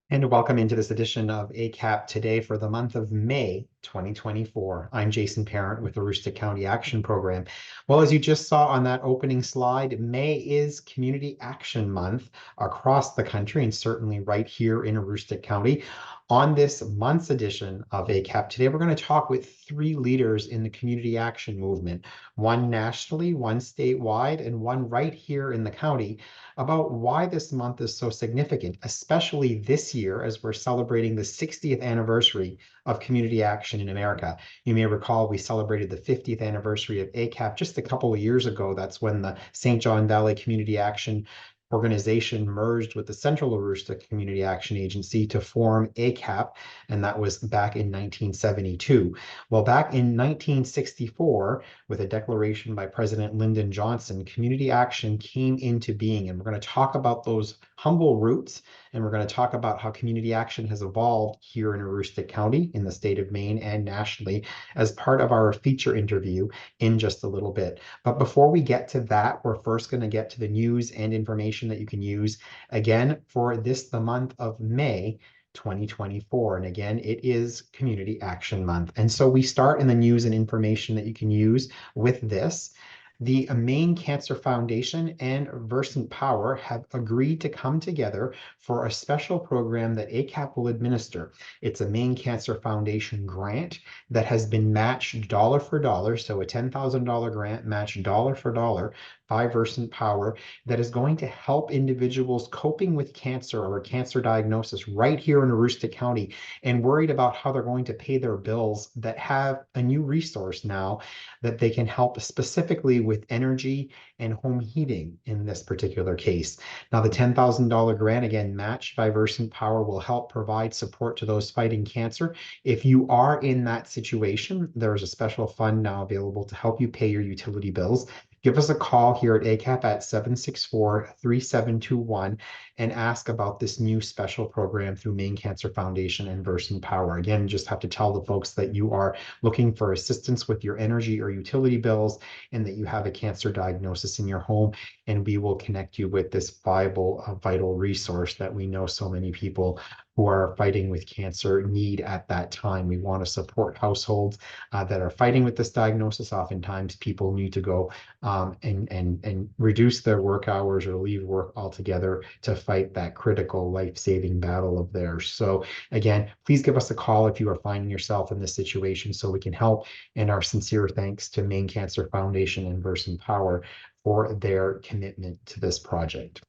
And welcome into this edition of ACAP Today for the month of May 2024. I'm Jason Parent with the Aroostook County Action Program. Well, as you just saw on that opening slide, May is Community Action Month across the country and certainly right here in Aroostook County. On this month's edition of ACAP Today, we're going to talk with three leaders in the community action movement, one nationally, one statewide, and one right here in the county, about why this month is so significant, especially this year as we're celebrating the 60th anniversary of community action in America. You may recall we celebrated the 50th anniversary of ACAP just a couple of years ago. That's when the St. John Valley Community Action organization merged with the Central Aroostook Community Action Agency to form ACAP, and that was back in 1972. Well, back in 1964, with a declaration by President Lyndon Johnson, community action came into being. And we're going to talk about those humble roots, and we're going to talk about how community action has evolved here in Aroostook County, in the state of Maine, and nationally as part of our feature interview in just a little bit. But before we get to that, we're first going to get to the news and information that you can use again for the month of May 2024. And again, it is Community Action Month. And so we start in the news and information that you can use with this. The Maine Cancer Foundation and Versant Power have agreed to come together for a special program that ACAP will administer. It's a Maine Cancer Foundation grant that has been matched dollar for dollar, so a $10,000 grant matched dollar for dollar by Versant Power that is going to help individuals coping with cancer or a cancer diagnosis right here in Aroostook County and worried about how they're going to pay their bills, that have a new resource now that they can help specifically with energy and home heating in this particular case. Now, the $10,000 grant, again, matched by Versant Power, will help provide support to those fighting cancer. If you are in that situation, there is a special fund now available to help you pay your utility bills. Give us a call here at ACAP at 764-3721 and ask about this new special program through Maine Cancer Foundation and Versant Power. Again, just have to tell the folks that you are looking for assistance with your energy or utility bills and that you have a cancer diagnosis in your home, and we will connect you with this vital resource that we know so many people who are fighting with cancer need at that time. We want to support households that are fighting with this diagnosis. Oftentimes people need to go and reduce their work hours or leave work altogether to fight that critical life-saving battle of theirs. So again, please give us a call if you are finding yourself in this situation so we can help. And our sincere thanks to Maine Cancer Foundation and Versant Power for their commitment to this project.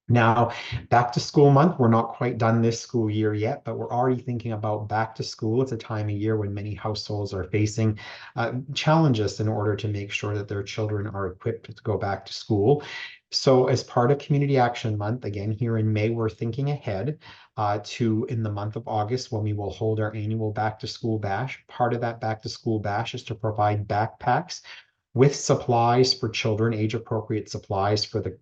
Now, back to school month, we're not quite done this school year yet, but we're already thinking about back to school. It's a time of year when many households are facing challenges in order to make sure that their children are equipped to go back to school. So as part of Community Action Month, again, here in May, we're thinking ahead to in the month of August when we will hold our annual back to school bash. Part of that back to school bash is to provide backpacks with supplies for children, age appropriate supplies for the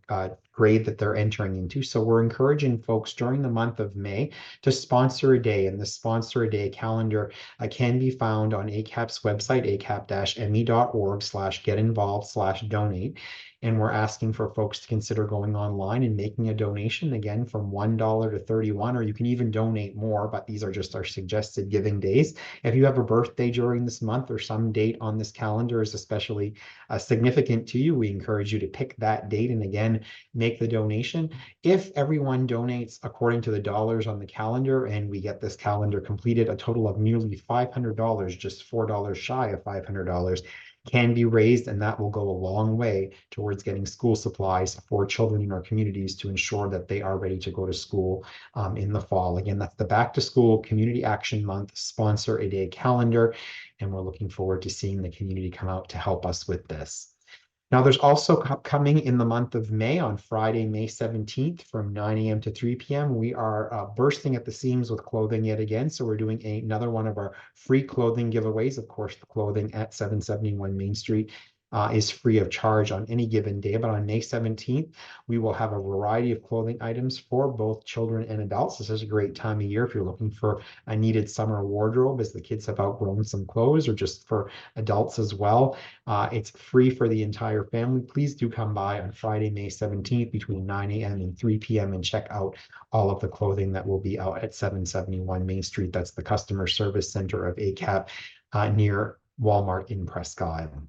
grade that they're entering into. So we're encouraging folks during the month of May to sponsor a day, and the sponsor a day calendar can be found on ACAP's website, acap-me.org/get involved/donate. And we're asking for folks to consider going online and making a donation, again, from $1 to $31, or you can even donate more, but these are just our suggested giving days. If you have a birthday during this month or some date on this calendar is especially significant to you, we encourage you to pick that date and again, make the donation. If everyone donates according to the dollars on the calendar and we get this calendar completed, a total of nearly $500, just $4 shy of $500, can be raised, and that will go a long way towards getting school supplies for children in our communities to ensure that they are ready to go to school in the fall. Again, that's the Back to School Community Action Month Sponsor a Day calendar, and we're looking forward to seeing the community come out to help us with this. Now, there's also upcoming in the month of May, on Friday, May 17th, from 9 a.m. to 3 p.m., we are bursting at the seams with clothing yet again. So we're doing another one of our free clothing giveaways. Of course, the clothing at 771 Main Street is free of charge on any given day. But on May 17th, we will have a variety of clothing items for both children and adults. This is a great time of year if you're looking for a needed summer wardrobe as the kids have outgrown some clothes, or just for adults as well. It's free for the entire family. Please do come by on Friday, May 17th between 9 a.m. and 3 p.m. and check out all of the clothing that will be out at 771 Main Street. That's the customer service center of ACAP near Walmart in Presque Isle.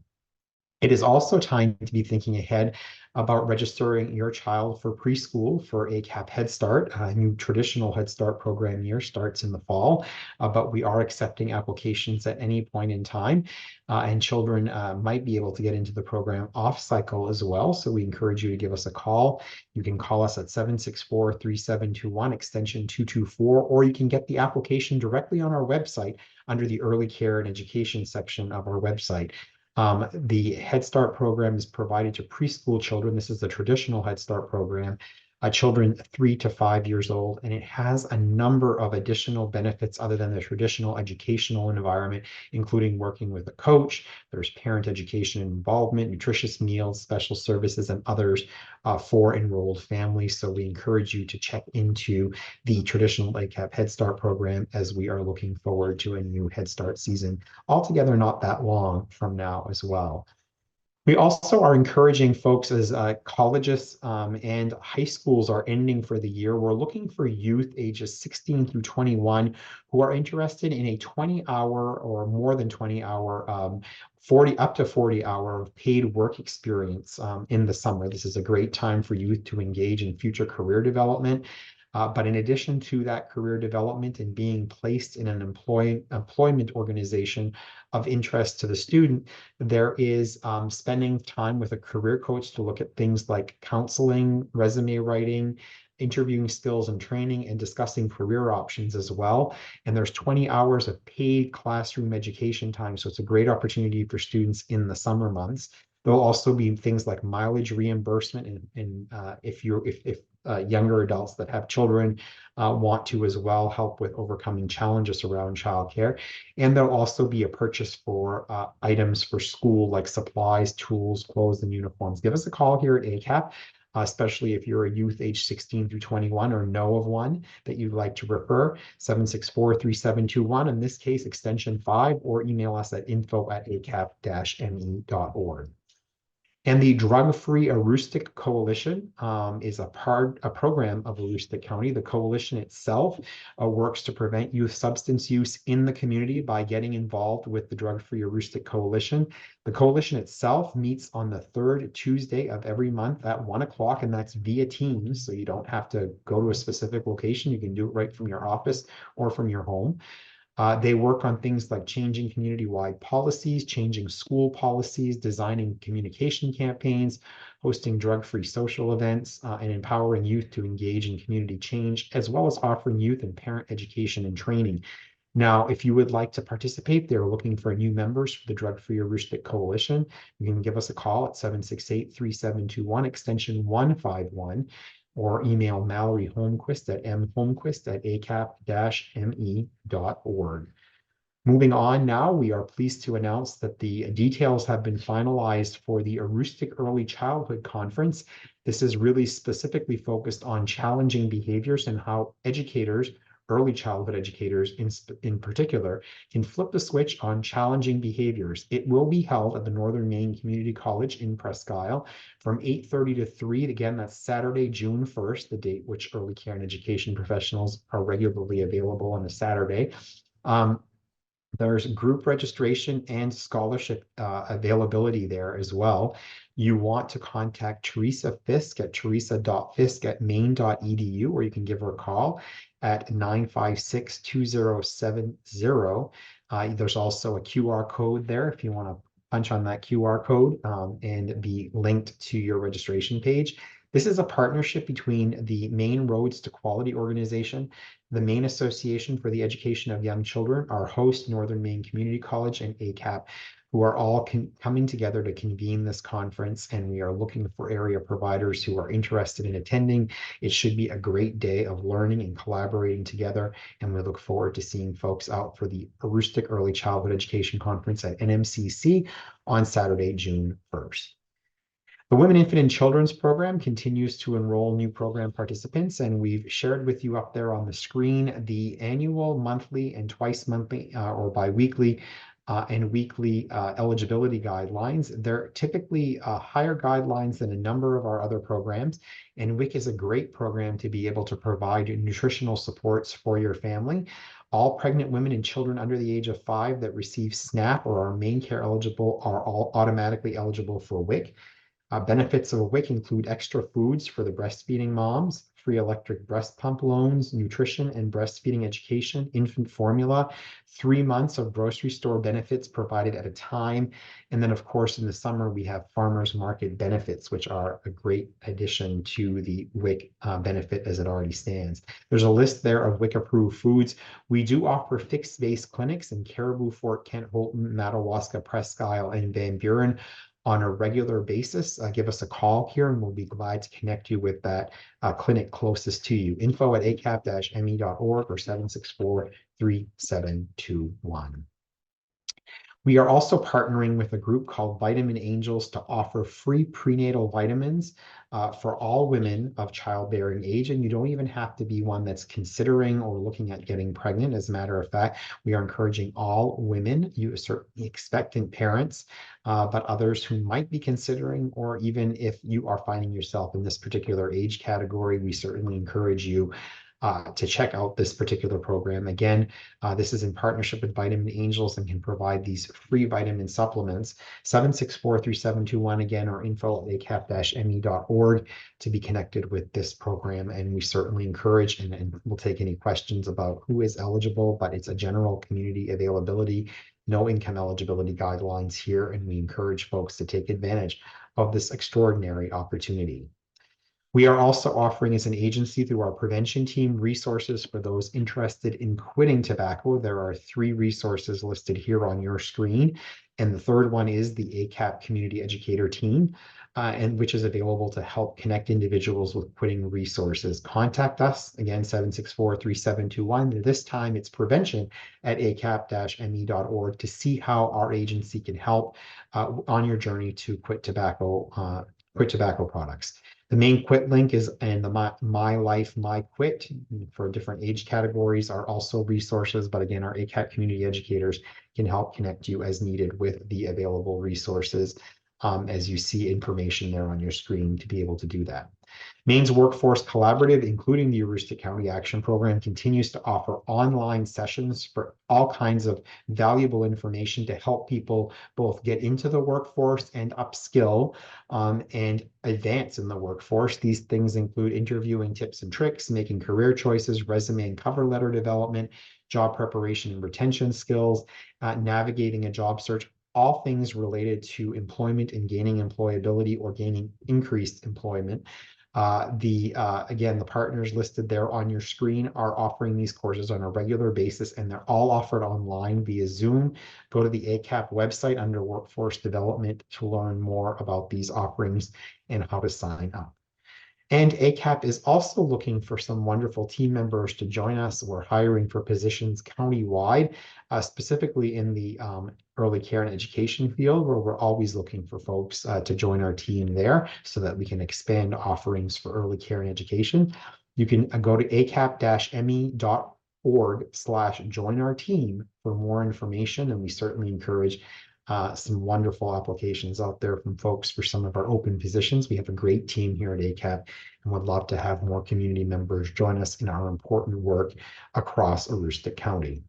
It is also time to be thinking ahead about registering your child for preschool for ACAP Head Start. A new traditional Head Start program year starts in the fall, but we are accepting applications at any point in time, and children might be able to get into the program off cycle as well. So we encourage you to give us a call. You can call us at 764-3721 extension 224, or you can get the application directly on our website under the Early Care and Education section of our website. The Head Start program is provided to preschool children. This is the traditional Head Start program, children 3 to 5 years old, and it has a number of additional benefits other than the traditional educational environment, including working with a coach. There's parent education and involvement, nutritious meals, special services, and others for enrolled families. So we encourage you to check into the traditional ACAP Head Start program as we are looking forward to a new Head Start season, altogether not that long from now as well. We also are encouraging folks as colleges and high schools are ending for the year. We're looking for youth ages 16 through 21 who are interested in a 20-hour or more than 20-hour, 40 up to 40-hour paid work experience in the summer. This is a great time for youth to engage in future career development. But in addition to that career development and being placed in an employment organization of interest to the student, there is spending time with a career coach to look at things like counseling, resume writing, interviewing skills and training, and discussing career options as well. And there's 20 hours of paid classroom education time. So it's a great opportunity for students in the summer months. There'll also be things like mileage reimbursement, and if younger adults that have children want to as well help with overcoming challenges around childcare. And there'll also be a purchase for items for school like supplies, tools, clothes, and uniforms. Give us a call here at ACAP, especially if you're a youth age 16 through 21 or know of one that you'd like to refer, 764-3721, in this case, extension 5, or email us at info@acap-me.org. And the Drug-Free Aroostook Coalition is a program of Aroostook County. The coalition itself works to prevent youth substance use in the community by getting involved with the Drug-Free Aroostook Coalition. The coalition itself meets on the third Tuesday of every month at 1 o'clock, and that's via Teams. So you don't have to go to a specific location. You can do it right from your office or from your home. They work on things like changing community-wide policies, changing school policies, designing communication campaigns, hosting drug-free social events, and empowering youth to engage in community change, as well as offering youth and parent education and training. Now, if you would like to participate, they're looking for new members for the Drug-Free Aroostook Coalition. You can give us a call at 768-3721, extension 151, or email Mallory Holmquist at mholmquist@acap-me.org. Moving on now, we are pleased to announce that the details have been finalized for the Aroostook Early Childhood Conference. This is really specifically focused on challenging behaviors and how educators, early childhood educators in particular, can flip the switch on challenging behaviors. It will be held at the Northern Maine Community College in Presque Isle from 8:30 to 3. Again, that's Saturday, June 1st, the date which early care and education professionals are regularly available on a Saturday. There's group registration and scholarship availability there as well. You want to contact Teresa Fisk at teresa.fisk@maine.edu, or you can give her a call at 956-2070. There's also a QR code there if you want to punch on that QR code and be linked to your registration page. This is a partnership between the Maine Roads to Quality organization, the Maine Association for the Education of Young Children, our host, Northern Maine Community College, and ACAP, who are all coming together to convene this conference, and we are looking for area providers who are interested in attending. It should be a great day of learning and collaborating together, and we look forward to seeing folks out for the Aroostook Early Childhood Education Conference at NMCC on Saturday, June 1st. The Women, Infant, and Children's program continues to enroll new program participants, and we've shared with you up there on the screen the annual, monthly, and twice monthly or biweekly and weekly eligibility guidelines. They're typically higher guidelines than a number of our other programs, and WIC is a great program to be able to provide nutritional supports for your family. All pregnant women and children under the age of 5 that receive SNAP or are main care eligible are all automatically eligible for WIC. Benefits of a WIC include extra foods for the breastfeeding moms, free electric breast pump loans, nutrition and breastfeeding education, infant formula, 3 months of grocery store benefits provided at a time. And then, of course, in the summer, we have farmers market benefits, which are a great addition to the WIC benefit as it already stands. There's a list there of WIC-approved foods. We do offer fixed-base clinics in Caribou, Fort Kent, Holton, Madawaska, Presque Isle, and Van Buren on a regular basis. Give us a call here and we'll be glad to connect you with that clinic closest to you. info@acap-me.org or 764-3721. We are also partnering with a group called Vitamin Angels to offer free prenatal vitamins for all women of childbearing age. And you don't even have to be one that's considering or looking at getting pregnant. As a matter of fact, we are encouraging all women, you certainly expectant parents, but others who might be considering, or even if you are finding yourself in this particular age category, we certainly encourage you to check out this particular program. Again, this is in partnership with Vitamin Angels and can provide these free vitamin supplements. 764-3721 again, or info@acap-me.org to be connected with this program. And we certainly encourage and we'll take any questions about who is eligible, but it's a general community availability, no income eligibility guidelines here. And we encourage folks to take advantage of this extraordinary opportunity. We are also offering as an agency through our prevention team resources for those interested in quitting tobacco. There are 3 resources listed here on your screen. And the third one is the ACAP Community Educator Team, and which is available to help connect individuals with quitting resources. Contact us, again, 764-3721. This time it's prevention@acap-me.org to see how our agency can help on your journey to quit tobacco products. The main quit link is and the My Life, My Quit for different age categories are also resources. But again, our ACAP community educators can help connect you as needed with the available resources as you see information there on your screen to be able to do that. Maine's Workforce Collaborative, including the Aroostook County Action Program, continues to offer online sessions for all kinds of valuable information to help people both get into the workforce and upskill and advance in the workforce. These things include interviewing tips and tricks, making career choices, resume and cover letter development, job preparation and retention skills, navigating a job search, all things related to employment and gaining employability or gaining increased employment. Again, the partners listed there on your screen are offering these courses on a regular basis, and they're all offered online via Zoom. Go to the ACAP website under Workforce Development to learn more about these offerings and how to sign up. And ACAP is also looking for some wonderful team members to join us. We're hiring for positions countywide, specifically in the early care and education field, where we're always looking for folks to join our team there so that we can expand offerings for early care and education. You can go to acap-me.org/join our team for more information, and we certainly encourage some wonderful applications out there from folks for some of our open positions. We have a great team here at ACAP and would love to have more community members join us in our important work across Aroostook County.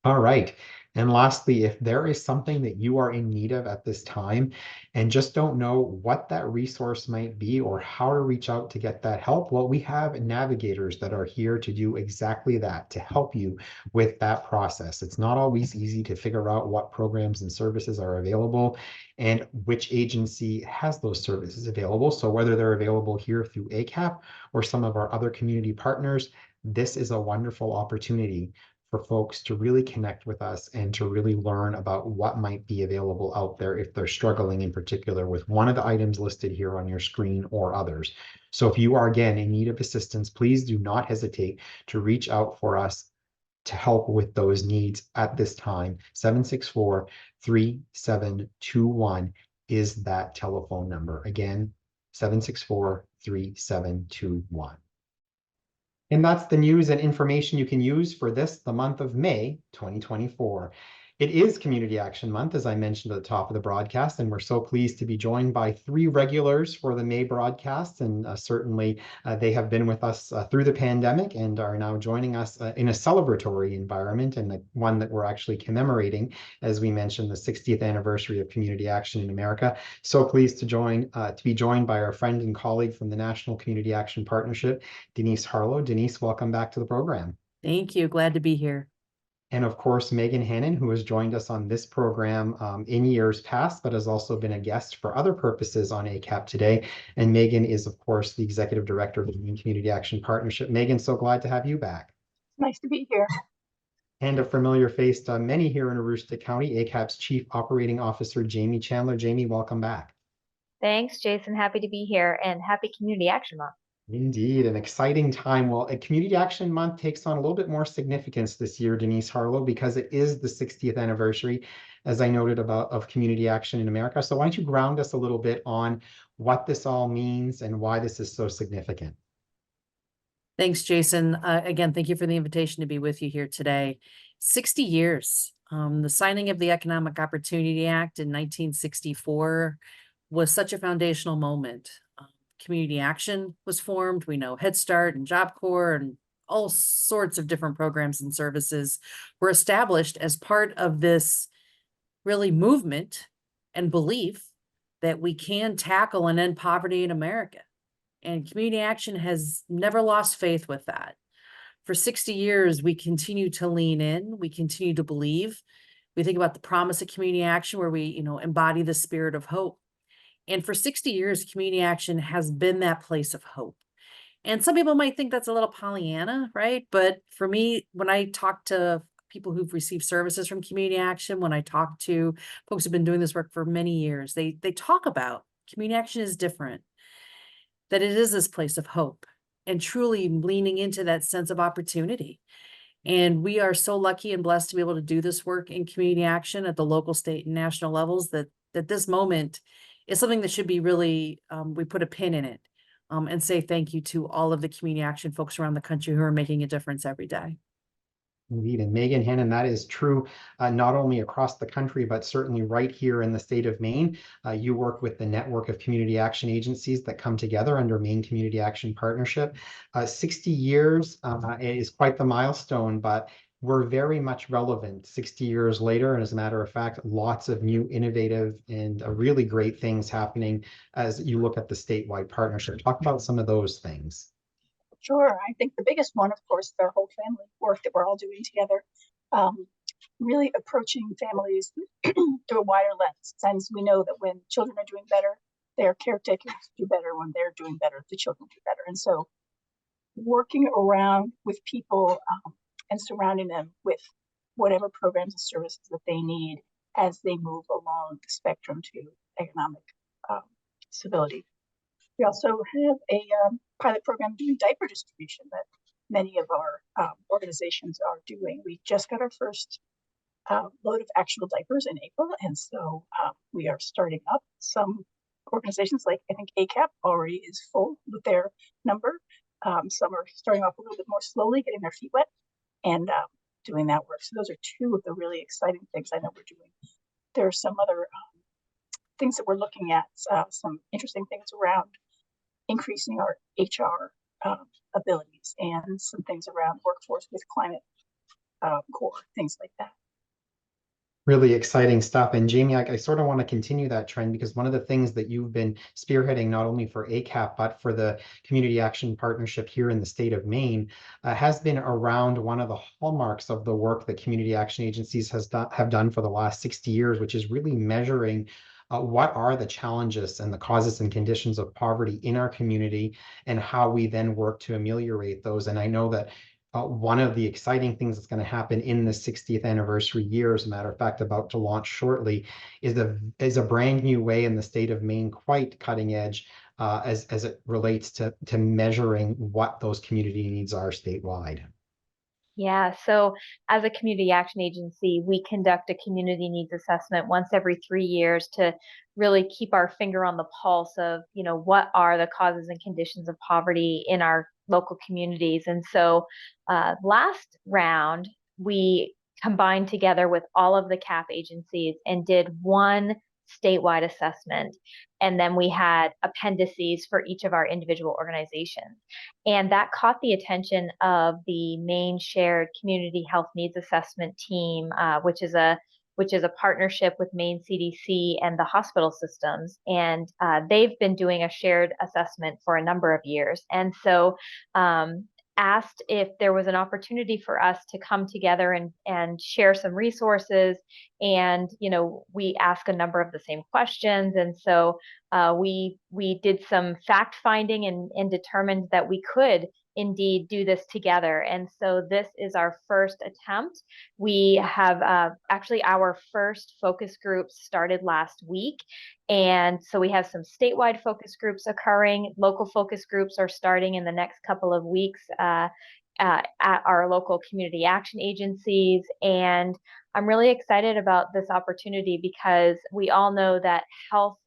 All right. And lastly, if there is something that you are in need of at this time and just don't know what that resource might be or how to reach out to get that help, well, we have navigators that are here to do exactly that, to help you with that process. It's not always easy to figure out what programs and services are available and which agency has those services available. So whether they're available here through ACAP or some of our other community partners, this is a wonderful opportunity for folks to really connect with us and to really learn about what might be available out there if they're struggling in particular with one of the items listed here on your screen or others. So if you are again in need of assistance, please do not hesitate to reach out for us to help with those needs at this time. 764-3721 is that telephone number. Again, 764-3721. And that's the news and information you can use for the month of May 2024. It is Community Action Month, as I mentioned at the top of the broadcast, and we're so pleased to be joined by 3 regulars for the May broadcast. And certainly they have been with us through the pandemic and are now joining us in a celebratory environment, and one that we're actually commemorating, as we mentioned, the 60th anniversary of Community Action in America. So pleased to be joined by our friend and colleague from the National Community Action Partnership, Denise Harlow. Denise, welcome back to the program. Thank you. Glad to be here. And of course, Megan Hannon, who has joined us on this program in years past, but has also been a guest for other purposes on ACAP Today. And Megan is, of course, the Executive Director of the Maine Community Action Partnership. Megan, so glad to have you back. Nice to be here. And a familiar face to many here in Aroostook County, ACAP's Chief Operating Officer, Jamie Chandler. Jamie, welcome back. Thanks, Jason. Happy to be here, and happy Community Action Month. Indeed, an exciting time. Well, a Community Action Month takes on a little bit more significance this year, Denise Harlow, because it is the 60th anniversary, as I noted, of Community Action in America. So why don't you ground us a little bit on what this all means and why this is so significant? Thanks, Jason. Again, thank you for the invitation to be with you here today. 60 years. The signing of the Economic Opportunity Act in 1964 was such a foundational moment. Community Action was formed. We know Head Start and Job Corps and all sorts of different programs and services were established as part of this really movement and belief that we can tackle and end poverty in America. And Community Action has never lost faith with that. For 60 years, we continue to lean in. We continue to believe. We think about the promise of Community Action, where we, embody the spirit of hope. And for 60 years, Community Action has been that place of hope. And some people might think that's a little Pollyanna, right? But for me, when I talk to people who've received services from Community Action, when I talk to folks who've been doing this work for many years, they talk about Community Action is different, that it is this place of hope and truly leaning into that sense of opportunity. And we are so lucky and blessed to be able to do this work in Community Action at the local, state, and national levels that this moment is something that should be really, we put a pin in it and say thank you to all of the Community Action folks around the country who are making a difference every day. Indeed. And Megan Hannon, that is true not only across the country, but certainly right here in the state of Maine. You work with the network of community action agencies that come together under Maine Community Action Partnership. 60 years is quite the milestone, but we're very much relevant 60 years later. And as a matter of fact, lots of new innovative and really great things happening as you look at the statewide partnership. Talk about some of those things. Sure. I think the biggest one, of course, is our whole family work that we're all doing together, really approaching families through a wider lens. And we know that when children are doing better, their caretakers do better. When they're doing better, the children do better. And so working around with people and surrounding them with whatever programs and services that they need as they move along the spectrum to economic stability. We also have a pilot program doing diaper distribution that many of our organizations are doing. We just got our first load of actual diapers in April, and so we are starting up. Some organizations, like I think ACAP, already is full with their number. Some are starting off a little bit more slowly, getting their feet wet and doing that work. So those are two of the really exciting things I know we're doing. There are some other things that we're looking at, some interesting things around increasing our HR abilities and some things around workforce with climate core, things like that. Really exciting stuff. And Jamie, I sort of want to continue that trend, because one of the things that you've been spearheading, not only for ACAP, but for the Community Action Partnership here in the state of Maine, has been around one of the hallmarks of the work that community action agencies have done for the last 60 years, which is really measuring what are the challenges and the causes and conditions of poverty in our community, and how we then work to ameliorate those. And I know that one of the exciting things that's going to happen in the 60th anniversary year, as a matter of fact, about to launch shortly, is a brand new way in the state of Maine, quite cutting edge, as it relates to measuring what those community needs are statewide. Yeah, so as a community action agency, we conduct a community needs assessment once every 3 years to really keep our finger on the pulse of, what are the causes and conditions of poverty in our local communities. And so last round, we combined together with all of the CAP agencies and did one statewide assessment. And then we had appendices for each of our individual organizations. And that caught the attention of the Maine Shared Community Health Needs Assessment Team, which is a partnership with Maine CDC and the hospital systems. And they've been doing a shared assessment for a number of years. And so asked if there was an opportunity for us to come together and share some resources. And, we ask a number of the same questions. And so we did some fact finding and determined that we could indeed do this together. And so this is our first attempt. We have actually our first focus group started last week. And so we have some statewide focus groups occurring. Local focus groups are starting in the next couple of weeks at our local community action agencies. And I'm really excited about this opportunity because we all know that health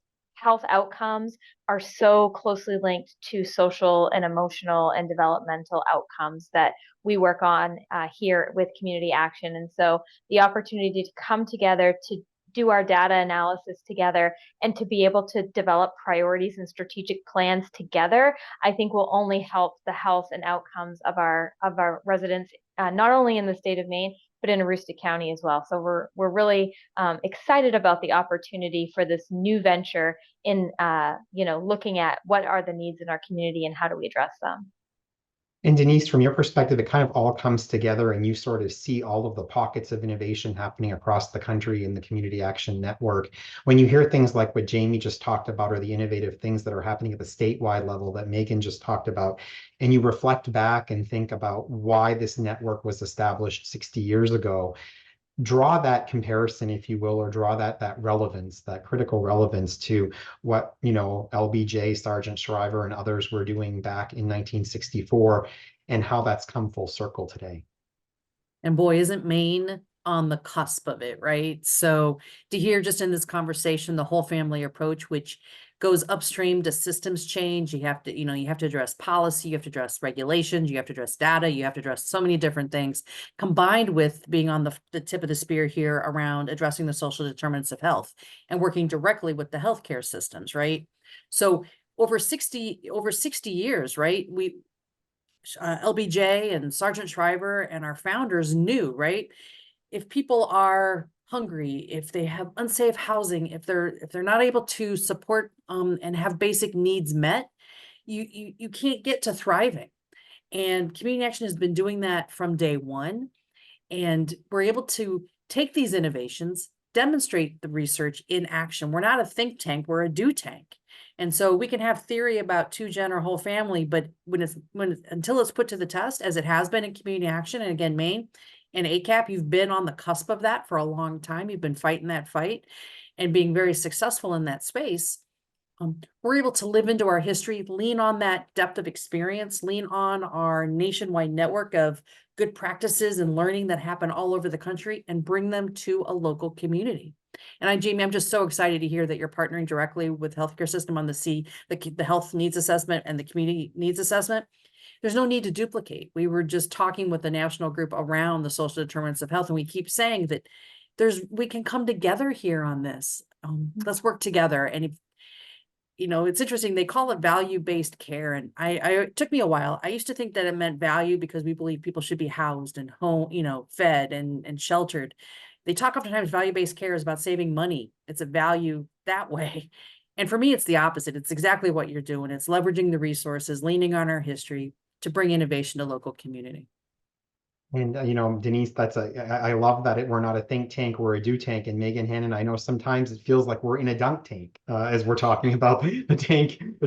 outcomes are so closely linked to social and emotional and developmental outcomes that we work on here with community action. And so the opportunity to come together to do our data analysis together and to be able to develop priorities and strategic plans together, I think will only help the health and outcomes of our residents, not only in the state of Maine, but in Aroostook County as well. So we're really excited about the opportunity for this new venture in looking at what are the needs in our community and how do we address them. And Denise, from your perspective, it kind of all comes together and you sort of see all of the pockets of innovation happening across the country in the Community Action Network. When you hear things like what Jamie just talked about, or the innovative things that are happening at the statewide level that Megan just talked about, and you reflect back and think about why this network was established 60 years ago, draw that comparison, if you will, or draw that relevance, that critical relevance to what, LBJ, Sergeant Shriver, and others were doing back in 1964, and how that's come full circle today. And boy, isn't Maine on the cusp of it, right? So to hear just in this conversation, the whole family approach, which goes upstream to systems change, you have to address policy, you have to address regulations, you have to address data, you have to address so many different things, combined with being on the tip of the spear here around addressing the social determinants of health and working directly with the healthcare systems, right? So over 60 years, right? LBJ and Sergeant Shriver and our founders knew, right? If people are hungry, if they have unsafe housing, if they're not able to support and have basic needs met, you can't get to thriving. And Community Action has been doing that from day one. And we're able to take these innovations, demonstrate the research in action. We're not a think tank, we're a do tank. And so we can have theory about 2-gen or whole family, but until it's put to the test, as it has been in Community Action, and again, Maine and ACAP, you've been on the cusp of that for a long time. You've been fighting that fight and being very successful in that space. We're able to live into our history, lean on that depth of experience, lean on our nationwide network of good practices and learning that happen all over the country, and bring them to a local community. And Jamie, I'm just so excited to hear that you're partnering directly with healthcare system on the health needs assessment and the community needs assessment. There's no need to duplicate. We were just talking with the national group around the social determinants of health, and we keep saying that we can come together here on this. Let's work together. And it's interesting. They call it value-based care. And it took me a while. I used to think that it meant value because we believe people should be housed and home, fed and sheltered. They talk oftentimes value-based care is about saving money. It's a value that way. And for me, it's the opposite. It's exactly what you're doing. It's leveraging the resources, leaning on our history to bring innovation to local community. And Denise, I love that we're not a think tank, we're a do tank. And Megan Hannon, I know sometimes it feels like we're in a dunk tank as we're talking about the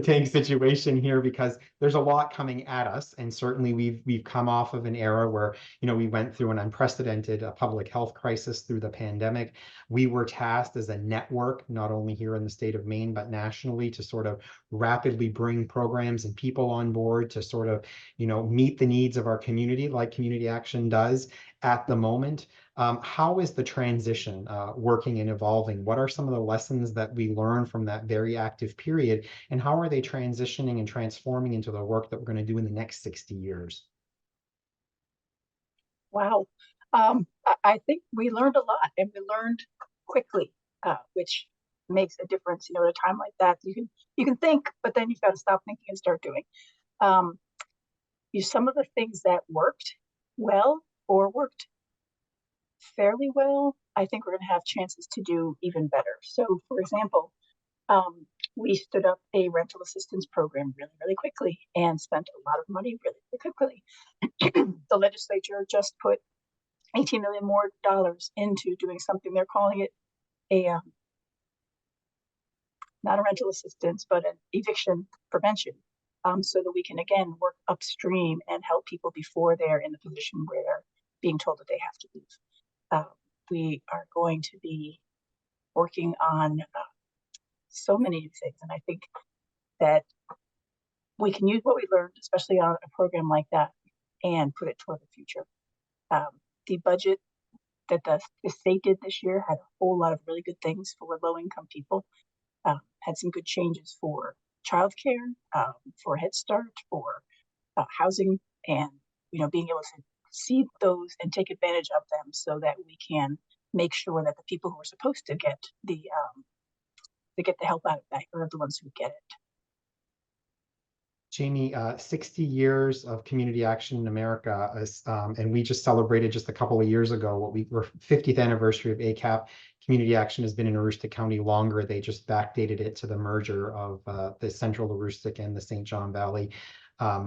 tank situation here, because there's a lot coming at us. And certainly we've come off of an era where, we went through an unprecedented public health crisis through the pandemic. We were tasked as a network, not only here in the state of Maine, but nationally, to sort of rapidly bring programs and people on board to sort of meet the needs of our community, like Community Action does at the moment. How is the transition working and evolving? What are some of the lessons that we learned from that very active period, and how are they transitioning and transforming into the work that we're going to do in the next 60 years? Wow. I think we learned a lot, and we learned quickly, which makes a difference. At a time like that, you can think, but then you've got to stop thinking and start doing. Some of the things that worked well or worked fairly well, I think we're going to have chances to do even better. So, for example, we stood up a rental assistance program really, really quickly and spent a lot of money really, really quickly. The legislature just put $18 million more into doing something. They're calling it a not a rental assistance, but an eviction prevention, so that we can again work upstream and help people before they're in the position where they're being told that they have to leave. We are going to be working on so many things, and I think that we can use what we learned, especially on a program like that, and put it toward the future. The budget that the state did this year had a whole lot of really good things for low-income people. Had some good changes for childcare, for Head Start, for housing, and being able to see those and take advantage of them so that we can make sure that the people who are supposed to get the help out of that are the ones who get it. Jamie, 60 years of community action in America, and we just celebrated just a couple of years ago what we were 50th anniversary of ACAP. Community action has been in Aroostook County longer. They just backdated it to the merger of the Central Aroostook and the St. John Valley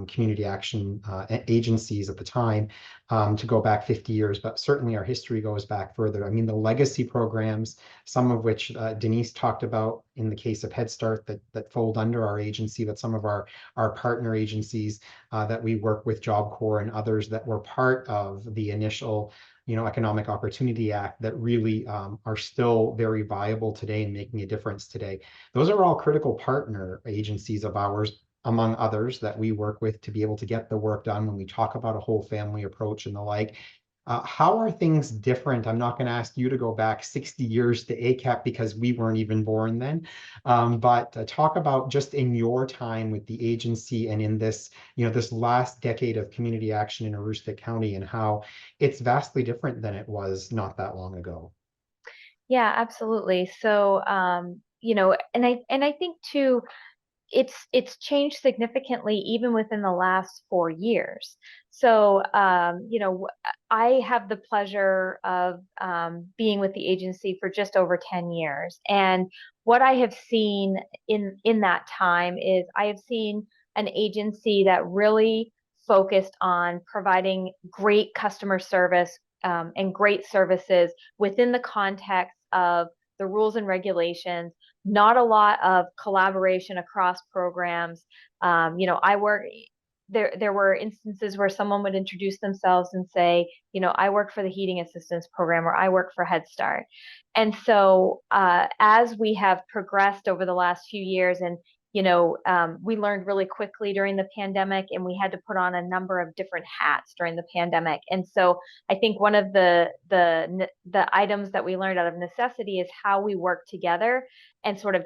community action agencies at the time, to go back 50 years, but certainly our history goes back further. I mean, the legacy programs, some of which Denise talked about in the case of Head Start that fold under our agency, but some of our partner agencies that we work with, Job Corps and others that were part of the initial Economic Opportunity Act that really are still very viable today and making a difference today. Those are all critical partner agencies of ours, among others, that we work with to be able to get the work done when we talk about a whole family approach and the like. How are things different? I'm not going to ask you to go back 60 years to ACAP because we weren't even born then. But talk about just in your time with the agency and in this, this last decade of community action in Aroostook County, and how it's vastly different than it was not that long ago. Yeah, absolutely. So, and I think too, it's changed significantly even within the last 4 years. So, I have the pleasure of being with the agency for just over 10 years. And what I have seen in that time is I have seen an agency that really focused on providing great customer service and great services within the context of the rules and regulations, not a lot of collaboration across programs. There were instances where someone would introduce themselves and say, I work for the heating assistance program, or I work for Head Start. And so as we have progressed over the last few years, and we learned really quickly during the pandemic, and we had to put on a number of different hats during the pandemic. And so I think one of the items that we learned out of necessity is how we work together and sort of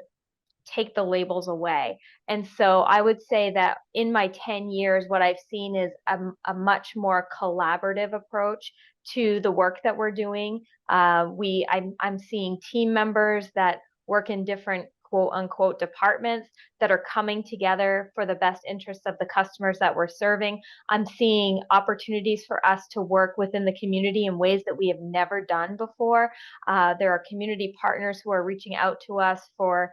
take the labels away. And so I would say that in my 10 years, what I've seen is a much more collaborative approach to the work that we're doing. I'm seeing team members that work in different quote unquote departments that are coming together for the best interests of the customers that we're serving. I'm seeing opportunities for us to work within the community in ways that we have never done before. There are community partners who are reaching out to us for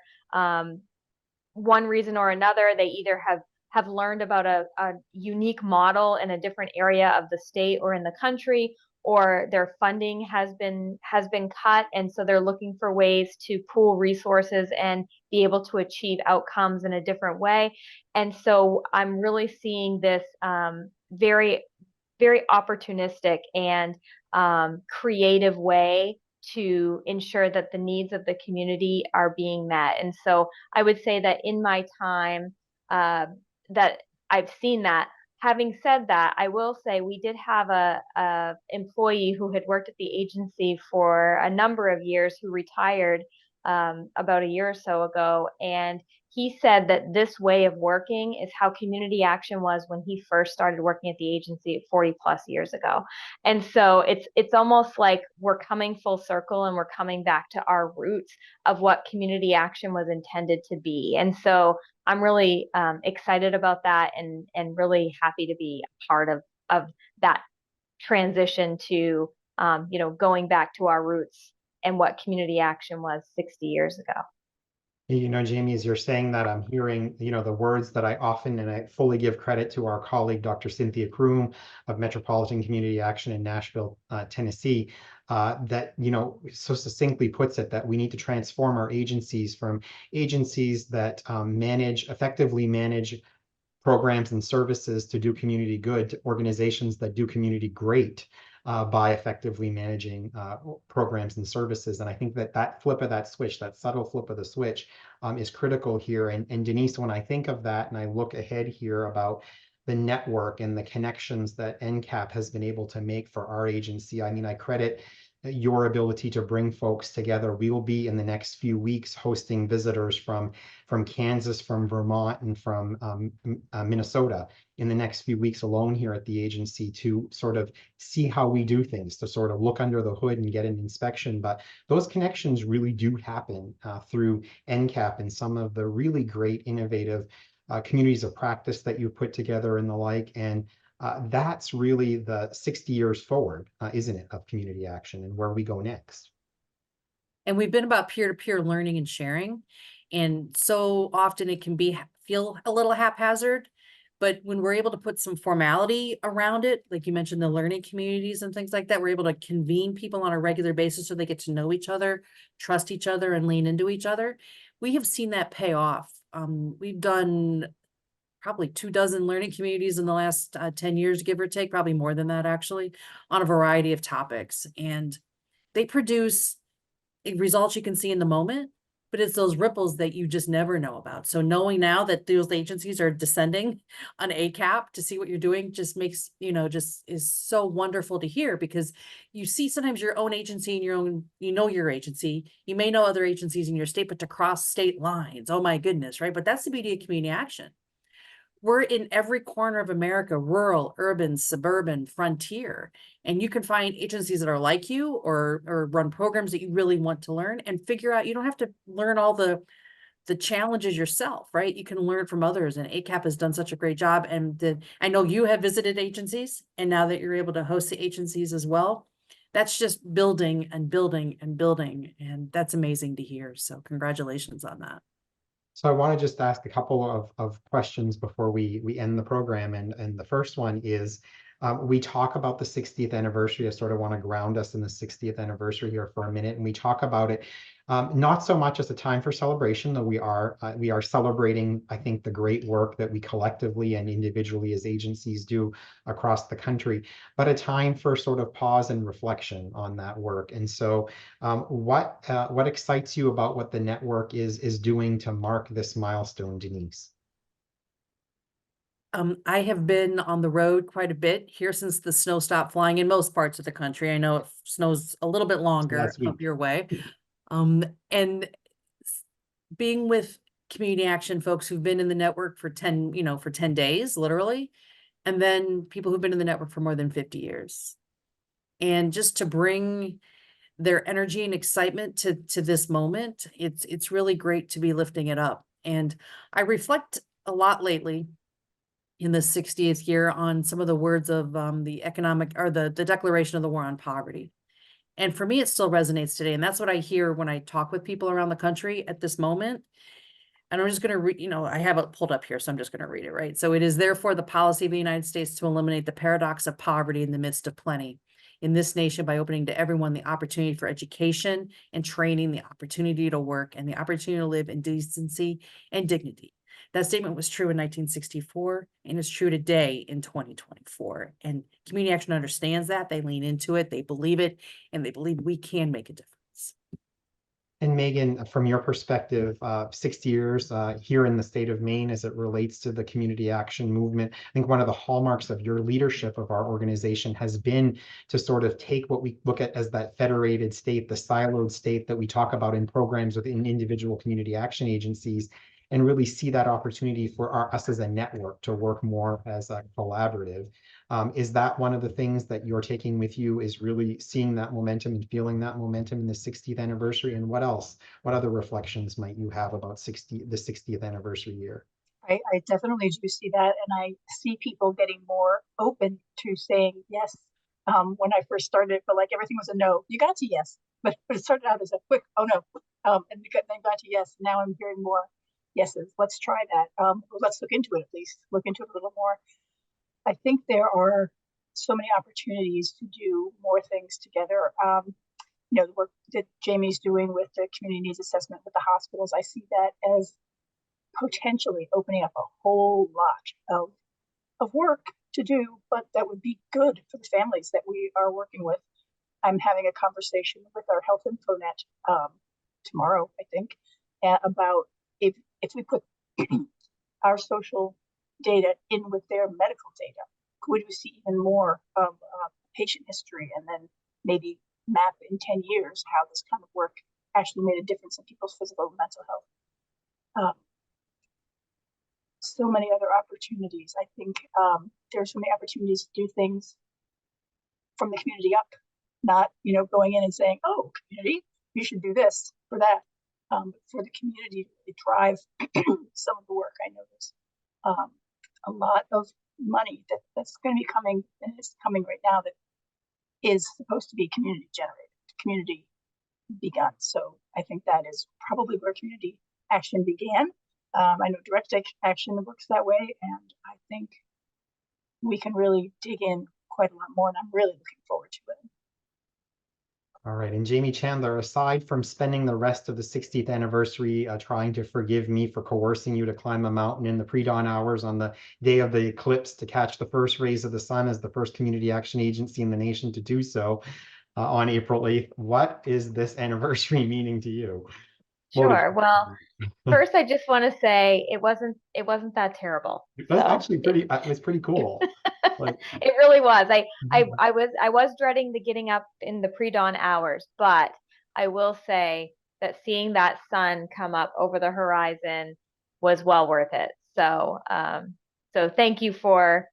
one reason or another. They either have have learned about a unique model in a different area of the state or in the country, or their funding has been cut, and so they're looking for ways to pool resources and be able to achieve outcomes in a different way. And so I'm really seeing this very, very opportunistic and creative way to ensure that the needs of the community are being met. And so I would say that in my time that I've seen that. Having said that, I will say we did have a employee who had worked at the agency for a number of years who retired about a year or so ago, and he said that this way of working is how community action was when he first started working at the agency 40 plus years ago. And so it's almost like we're coming full circle and we're coming back to our roots of what community action was intended to be. And so I'm really excited about that, and really happy to be a part of that transition to going back to our roots and what community action was 60 years ago. Jamie, as you're saying that, I'm hearing, the words that I often, and I fully give credit to our colleague, Dr. Cynthia Kroom of Metropolitan Community Action in Nashville, Tennessee, that, so succinctly puts it that we need to transform our agencies from agencies that effectively manage programs and services to do community good to organizations that do community great. By effectively managing programs and services. And I think that flip of that switch, that subtle flip of the switch is critical here. And Denise, when I think of that and I look ahead here about the network and the connections that NCAP has been able to make for our agency, I mean, I credit your ability to bring folks together. We will be in the next few weeks hosting visitors from Kansas, from Vermont, and from Minnesota in the next few weeks alone here at the agency to sort of see how we do things, to sort of look under the hood and get an inspection. But those connections really do happen through NCAP and some of the really great innovative communities of practice that you put together and the like. And that's really the 60 years forward, isn't it, of community action and where we go next. And we've been about peer-to-peer learning and sharing. And so often it can feel a little haphazard, but when we're able to put some formality around it, like you mentioned, the learning communities and things like that, we're able to convene people on a regular basis so they get to know each other, trust each other, and lean into each other. We have seen that pay off. We've done probably 24 learning communities in the last 10 years, give or take, probably more than that actually, on a variety of topics. And they produce results you can see in the moment, but it's those ripples that you just never know about. So knowing now that those agencies are descending on ACAP to see what you're doing just makes, just is so wonderful to hear, because you see sometimes your own agency and your agency, you may know other agencies in your state, but to cross state lines, oh my goodness, right? But that's the beauty of community action. We're in every corner of America, rural, urban, suburban, frontier, and you can find agencies that are like you or run programs that you really want to learn and figure out. You don't have to learn all the challenges yourself, right? You can learn from others, and ACAP has done such a great job. And I know you have visited agencies, and now that you're able to host the agencies as well, that's just building and building and building, and that's amazing to hear. So congratulations on that. So I want to just ask a couple of questions before we end the program. And the first one is, we talk about the 60th anniversary. I sort of want to ground us in the 60th anniversary here for a minute. And we talk about it not so much as a time for celebration, though we are celebrating, I think, the great work that we collectively and individually as agencies do across the country, but a time for sort of pause and reflection on that work. And so what excites you about what the network is doing to mark this milestone, Denise? I have been on the road quite a bit here since the snow stopped flying in most parts of the country. I know it snows a little bit longer up your way. And being with community action folks who've been in the network for 10 days, literally, and then people who've been in the network for more than 50 years. And just to bring their energy and excitement to this moment, it's really great to be lifting it up. And I reflect a lot lately in the 60th year on some of the words of the Declaration of the War on Poverty. And for me, it still resonates today. And that's what I hear when I talk with people around the country at this moment. And I'm just going to read, I have it pulled up here, so I'm just going to read it, right? So it is therefore the policy of the United States to eliminate the paradox of poverty in the midst of plenty in this nation by opening to everyone the opportunity for education and training, the opportunity to work, and the opportunity to live in decency and dignity. That statement was true in 1964 and is true today in 2024. And Community Action understands that. They lean into it, they believe it, and they believe we can make a difference. And Megan, from your perspective, 60 years here in the state of Maine as it relates to the community action movement, I think one of the hallmarks of your leadership of our organization has been to sort of take what we look at as that federated state, the siloed state that we talk about in programs within individual community action agencies, and really see that opportunity for us as a network to work more as a collaborative. Is that one of the things that you're taking with you, is really seeing that momentum and feeling that momentum in the 60th anniversary? And what else? What other reflections might you have about the 60th anniversary year? I definitely do see that, and I see people getting more open to saying yes. When I first started, it felt like everything was a no. You got to yes, but it started out as a quick oh no, and then got to yes. Now I'm hearing more yeses. Let's try that. Let's look into it at least. Look into it a little more. I think there are so many opportunities to do more things together. The work that Jamie's doing with the community needs assessment with the hospitals, I see that as potentially opening up a whole lot of work to do, but that would be good for the families that we are working with. I'm having a conversation with our health infonet tomorrow, I think, about if we put our social data in with their medical data, could we see even more of patient history, and then maybe map in 10 years how this kind of work actually made a difference in people's physical and mental health. So many other opportunities. I think there's so many opportunities to do things from the community up, not going in and saying, oh, community, you should do this for that. For the community to drive some of the work. I notice a lot of money that's going to be coming, and it's coming right now, that is supposed to be community generated, community begun. So I think that is probably where community action began. I know direct action works that way, and I think we can really dig in quite a lot more, and I'm really looking forward to it. All right. And Jamie Chandler, aside from spending the rest of the 60th anniversary trying to forgive me for coercing you to climb a mountain in the pre-dawn hours on the day of the eclipse to catch the first rays of the sun as the first community action agency in the nation to do so on April 8th, what is this anniversary meaning to you? Sure. Well, first, I just want to say it wasn't that terrible. It was actually pretty. It was pretty cool. It really was. I was dreading the getting up in the pre-dawn hours, but I will say that seeing that sun come up over the horizon was well worth it. So so thank you for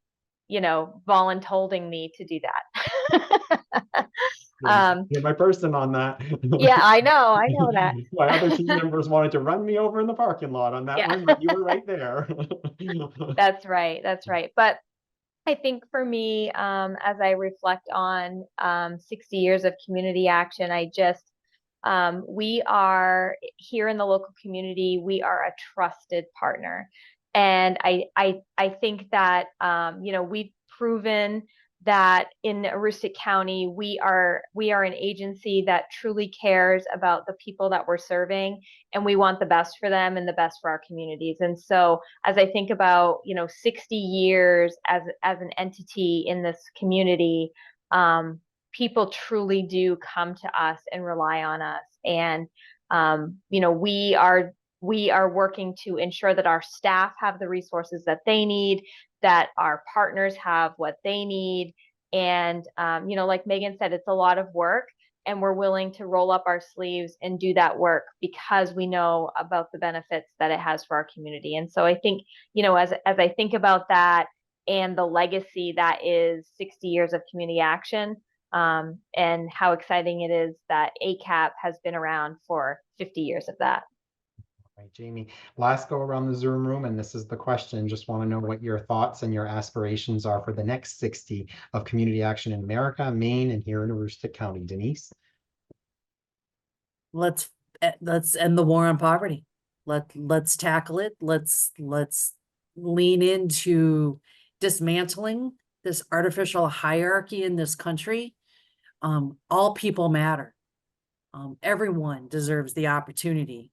voluntolding me to do that. You're my person on that. Yeah, I know that. My other team members wanted to run me over in the parking lot on that one, but you were right there. That's right. But I think for me, as I reflect on 60 years of community action, we are here in the local community, we are a trusted partner. And I think that, we've proven that in Aroostook County, we are an agency that truly cares about the people that we're serving, and we want the best for them and the best for our communities. And so as I think about, 60 years as an entity in this community, people truly do come to us and rely on us. And, we are working to ensure that our staff have the resources that they need, that our partners have what they need. And, like Megan said, it's a lot of work, and we're willing to roll up our sleeves and do that work because we know about the benefits that it has for our community. And so I think, as I think about that and the legacy that is 60 years of community action, and how exciting it is that ACAP has been around for 50 years of that. Right, Jamie, last go around the Zoom room, and this is the question. Just want to know what your thoughts and your aspirations are for the next 60 of community action in America, Maine, and here in Aroostook County. Denise? Let's end the war on poverty. Let's tackle it. Let's lean into dismantling this artificial hierarchy in this country. All people matter. Everyone deserves the opportunity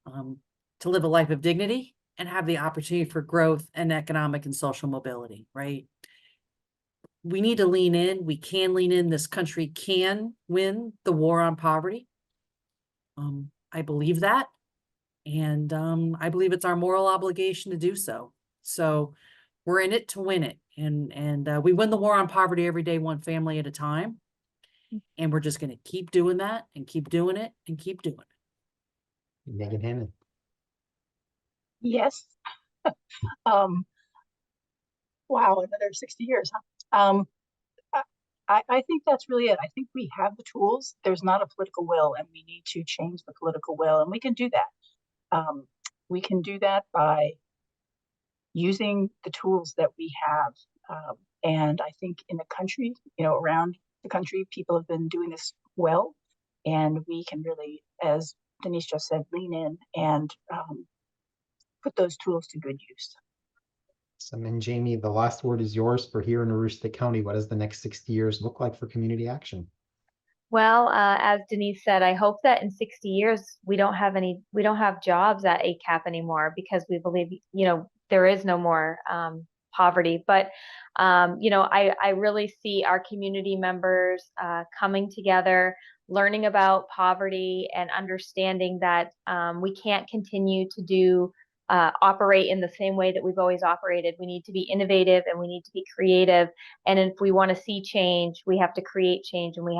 to live a life of dignity and have the opportunity for growth and economic and social mobility, right? We need to lean in. We can lean in. This country can win the war on poverty. I believe that. And I believe it's our moral obligation to do so. So we're in it to win it. And we win the war on poverty every day, one family at a time. And we're just going to keep doing that and keep doing it and keep doing it. Megan Hannon. Yes. Wow, another 60 years, huh? I think that's really it. I think we have the tools. There's not a political will, and we need to change the political will, and we can do that. We can do that by using the tools that we have. And I think in the country, around the country, people have been doing this well, and we can really, as Denise just said, lean in and put those tools to good use. And Jamie, the last word is yours for here in Aroostook County. What does the next 60 years look like for community action? Well, as Denise said, I hope that in 60 years we don't have jobs at ACAP anymore, because we believe, there is no more poverty. But I really see our community members coming together, learning about poverty, and understanding that we can't continue to operate in the same way that we've always operated. We need to be innovative and we need to be creative. And if we want to see change, we have to create change, and we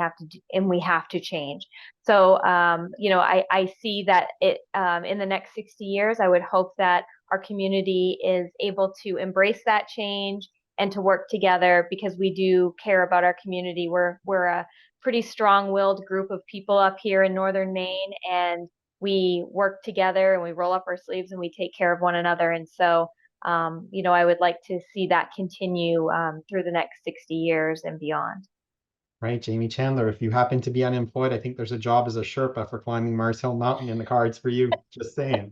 have to change. So, I see that in the next 60 years, I would hope that our community is able to embrace that change and to work together, because we do care about our community. We're a pretty strong-willed group of people up here in Northern Maine, and we work together and we roll up our sleeves and we take care of one another. And so, I would like to see that continue through the next 60 years and beyond. Right, Jamie Chandler, if you happen to be unemployed, I think there's a job as a Sherpa for climbing Mars Hill Mountain in the cards for you. Just saying.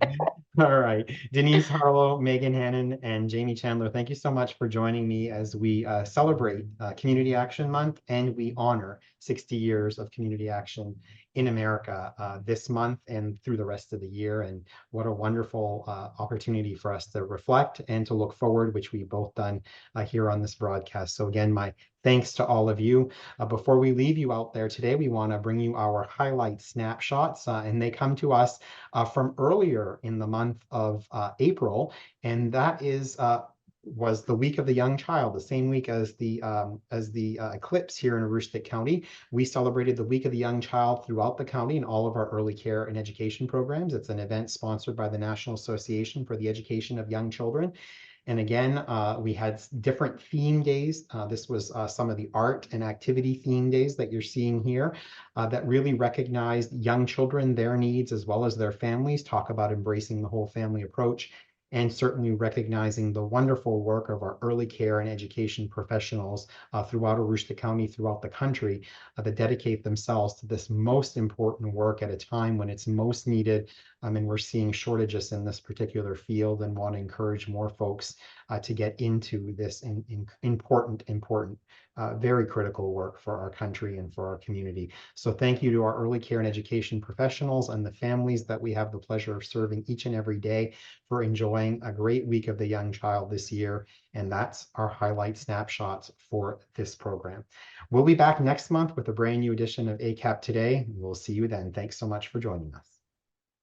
All right, Denise Harlow, Megan Hannon, and Jamie Chandler, thank you so much for joining me as we celebrate Community Action Month, and we honor 60 years of community action in America this month and through the rest of the year. And what a wonderful opportunity for us to reflect and to look forward, which we've both done here on this broadcast. So again, my thanks to all of you. Before we leave you out there today, we want to bring you our highlight snapshots, and they come to us from earlier in the month of April, and that was the Week of the Young Child, the same week as the eclipse here in Aroostook County. We celebrated the Week of the Young Child throughout the county in all of our early care and education programs. It's an event sponsored by the National Association for the Education of Young Children. And again, we had different theme days. This was some of the art and activity theme days that you're seeing here that really recognized young children, their needs, as well as their families, talk about embracing the whole family approach, and certainly recognizing the wonderful work of our early care and education professionals throughout Aroostook County, throughout the country, that dedicate themselves to this most important work at a time when it's most needed. And we're seeing shortages in this particular field, and want to encourage more folks to get into this important, very critical work for our country and for our community. So thank you to our early care and education professionals and the families that we have the pleasure of serving each and every day for enjoying a great Week of the Young Child this year. And that's our highlight snapshots for this program. We'll be back next month with a brand new edition of ACAP Today. We'll see you then. Thanks so much for joining us.